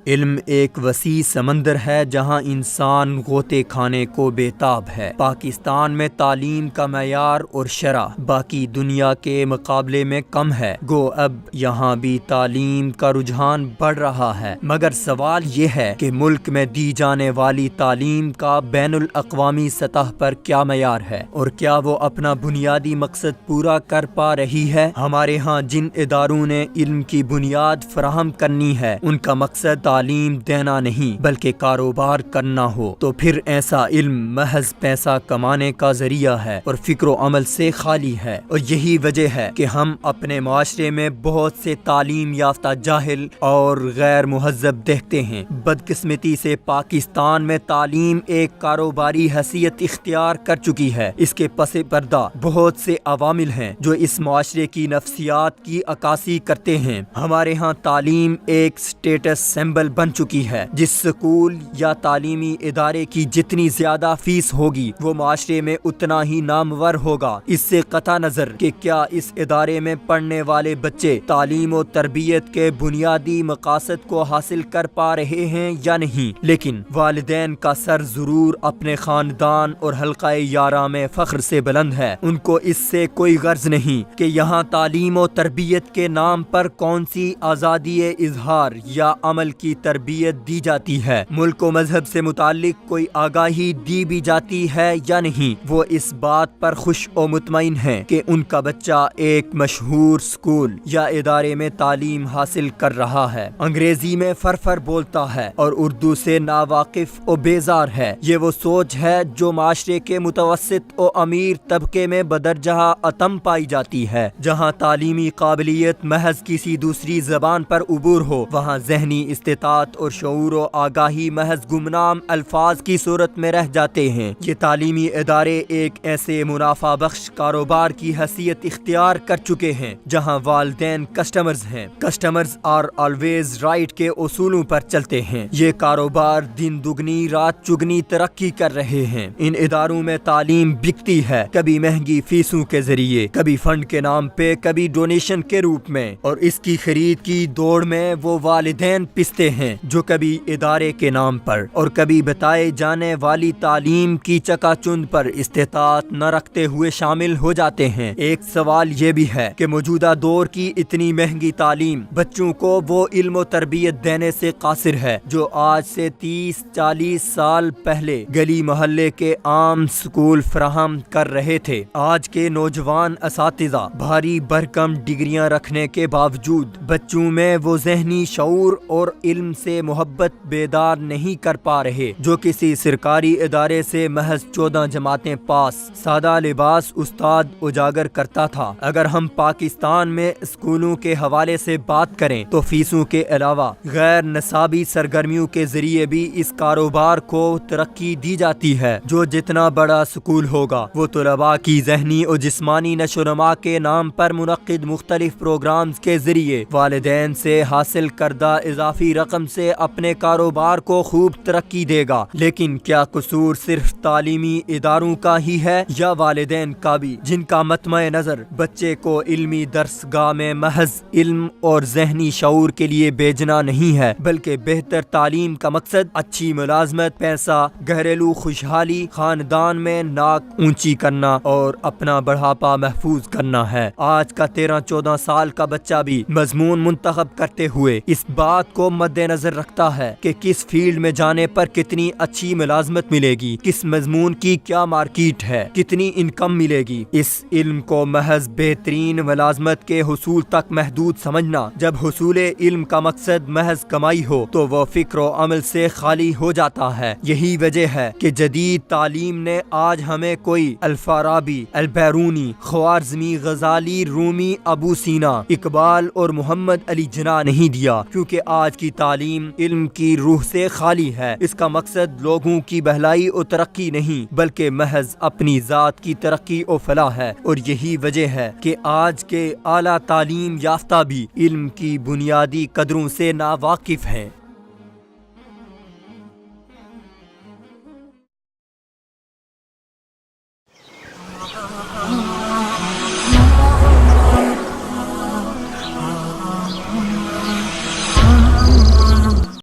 علم ایک وسیع سمندر ہے جہاں انسان غوطے کھانے کو بےتاب ہے۔ پاکستان میں تعلیم کا معیار اور شرح باقی دنیا کے مقابلے میں کم ہے، گو اب یہاں بھی تعلیم کا رجحان بڑھ رہا ہے، مگر سوال یہ ہے کہ ملک میں دی جانے والی تعلیم کا بین الاقوامی سطح پر کیا معیار ہے اور کیا وہ اپنا بنیادی مقصد پورا کر پا رہی ہے۔ ہمارے ہاں جن اداروں نے علم کی بنیاد فراہم کرنی ہے، ان کا مقصد تعلیم دینا نہیں بلکہ کاروبار کرنا ہو، تو پھر ایسا علم محض پیسہ کمانے کا ذریعہ ہے اور فکر و عمل سے خالی ہے۔ اور یہی وجہ ہے کہ ہم اپنے معاشرے میں بہت سے تعلیم یافتہ جاہل اور غیر مہذب دیکھتے ہیں۔ بدقسمتی سے پاکستان میں تعلیم ایک کاروباری حیثیت اختیار کر چکی ہے۔ اس کے پس پردہ بہت سے عوامل ہیں جو اس معاشرے کی نفسیات کی عکاسی کرتے ہیں۔ ہمارے ہاں تعلیم ایک سٹیٹس سمبل بن چکی ہے۔ جس سکول یا تعلیمی ادارے کی جتنی زیادہ فیس ہوگی وہ معاشرے میں اتنا ہی نامور ہوگا، اس سے قطع نظر کہ کیا اس ادارے میں پڑھنے والے بچے تعلیم و تربیت کے بنیادی مقاصد کو حاصل کر پا رہے ہیں یا نہیں۔ لیکن والدین کا سر ضرور اپنے خاندان اور حلقہ یارہ میں فخر سے بلند ہے۔ ان کو اس سے کوئی غرض نہیں کہ یہاں تعلیم و تربیت کے نام پر کون سی آزادی اظہار یا عمل کی تربیت دی جاتی ہے، ملک و مذہب سے متعلق کوئی آگاہی دی بھی جاتی ہے یا نہیں۔ وہ اس بات پر خوش و مطمئن ہیں کہ ان کا بچہ ایک مشہور سکول یا ادارے میں تعلیم حاصل کر رہا ہے، انگریزی میں فر بولتا ہے اور اردو سے ناواقف و بیزار ہے۔ یہ وہ سوچ ہے جو معاشرے کے متوسط و امیر طبقے میں بدرجہ اتم پائی جاتی ہے۔ جہاں تعلیمی قابلیت محض کسی دوسری زبان پر عبور ہو، وہاں ذہنی استطاعت اور شعور و آگاہی محض گمنام الفاظ کی صورت میں رہ جاتے ہیں۔ یہ تعلیمی ادارے ایک ایسے منافع بخش کاروبار کی حیثیت اختیار کر چکے ہیں جہاں والدین کسٹمرز ہیں، کسٹمرز آر آلویز رائٹ کے اصولوں پر چلتے ہیں۔ یہ کاروبار دن دگنی رات چگنی ترقی کر رہے ہیں۔ ان اداروں میں تعلیم بکتی ہے، کبھی مہنگی فیسوں کے ذریعے، کبھی فنڈ کے نام پہ، کبھی ڈونیشن کے روپ میں، اور اس کی خرید کی دوڑ میں وہ والدین پستے ہیں جو کبھی ادارے کے نام پر اور کبھی بتائے جانے والی تعلیم کی چکا چوند پر استطاعت نہ رکھتے ہوئے شامل ہو جاتے ہیں۔ ایک سوال یہ بھی ہے کہ موجودہ دور کی اتنی مہنگی تعلیم بچوں کو وہ علم و تربیت دینے سے قاصر ہے جو آج سے 30-40 سال پہلے گلی محلے کے عام سکول فراہم کر رہے تھے۔ آج کے نوجوان اساتذہ بھاری بھرکم ڈگریاں رکھنے کے باوجود بچوں میں وہ ذہنی شعور اور علم سے محبت بیدار نہیں کر پا رہے جو کسی سرکاری ادارے سے محض 14 جماعتیں پاس سادہ لباس استاد اجاگر کرتا تھا۔ اگر ہم پاکستان میں اسکولوں کے حوالے سے بات کریں تو فیسوں کے علاوہ غیر نصابی سرگرمیوں کے ذریعے بھی اس کاروبار کو ترقی دی جاتی ہے۔ جو جتنا بڑا سکول ہوگا وہ طلباء کی ذہنی اور جسمانی نشو و نما کے نام پر منعقد مختلف پروگرامز کے ذریعے والدین سے حاصل کردہ اضافی رقم سے اپنے کاروبار کو خوب ترقی دے گا۔ لیکن کیا قصور صرف تعلیمی اداروں کا ہی ہے یا والدین کا بھی، جن کا مطمع نظر بچے کو علمی درسگاہ میں محض علم اور ذہنی شعور کے لیے بھیجنا نہیں ہے بلکہ بہتر تعلیم کا مقصد اچھی ملازمت، پیسہ، گھریلو خوشحالی، خاندان میں ناک اونچی کرنا اور اپنا بڑھاپا محفوظ کرنا ہے۔ آج کا 13-14 سال کا بچہ بھی مضمون منتخب کرتے ہوئے اس بات کو مد نظر رکھتا ہے کہ کس فیلڈ میں جانے پر کتنی اچھی ملازمت ملے گی، کس مضمون کی کیا مارکیٹ ہے، کتنی انکم ملے گی۔ اس علم کو محض بہترین ملازمت کے حصول تک محدود سمجھنا، جب حصول علم کا مقصد محض کمائی ہو تو وہ فکر و عمل سے خالی ہو جاتا ہے۔ یہی وجہ ہے کہ جدید تعلیم نے آج ہمیں کوئی الفارابی، البیرونی، خوارزمی، غزالی، رومی، ابو سینا، اقبال اور محمد علی جناح نہیں دیا، کیونکہ آج کی تعلیم علم کی روح سے خالی ہے۔ اس کا مقصد لوگوں کی بھلائی اور ترقی نہیں بلکہ محض اپنی ذات کی ترقی و فلاح ہے، اور یہی وجہ ہے کہ آج کے اعلیٰ تعلیم یافتہ بھی علم کی بنیادی قدروں سے ناواقف ہیں۔